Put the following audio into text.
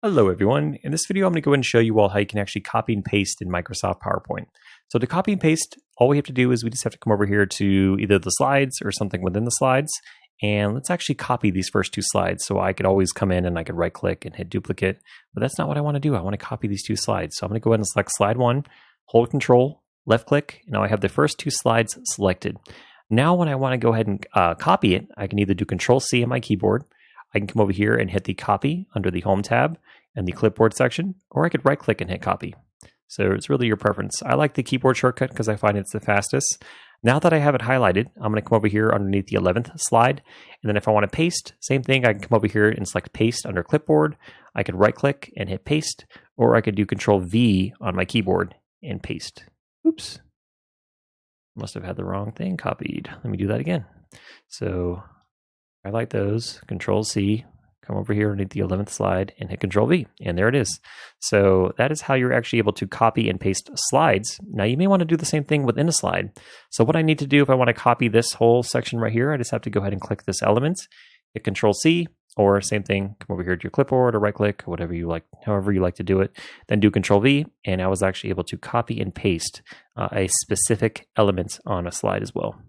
Hello everyone. In this video I'm going to go ahead and show you all how you can actually copy and paste in Microsoft PowerPoint. So to copy and paste, all we have to do is we just have to come over here to either the slides or something within the slides, and let's actually copy these first two slides. So I could always come in and I could right click and hit duplicate, but that's not what I want to do. I want to copy these two slides. So I'm going to go ahead and select slide 1, hold Control, left click, and now I have the first two slides selected. Now when I want to go ahead and copy it, I can either do Control C on my keyboard, I can come over here and hit the copy under the home tab and the clipboard section, or I could right click and hit copy. So it's really your preference. I like the keyboard shortcut because I find it's the fastest. Now that I have it highlighted, I'm going to come over here underneath the 11th slide. And then if I want to paste, same thing, I can come over here and select paste under clipboard. I could right click and hit paste, or I could do Control V on my keyboard and paste. Oops. Must have had the wrong thing copied. Let me do that again. So highlight those, Control C, come over here underneath the 11th slide and hit Control V, and there it is. So that is how you're actually able to copy and paste slides. Now you may want to do the same thing within a slide. So what I need to do if I want to copy this whole section right here, I just have to go ahead and click this element, hit Control C, or same thing, come over here to your clipboard or right click, whatever you like, however you like to do it, then do Control V, and I was actually able to copy and paste a specific element on a slide as well.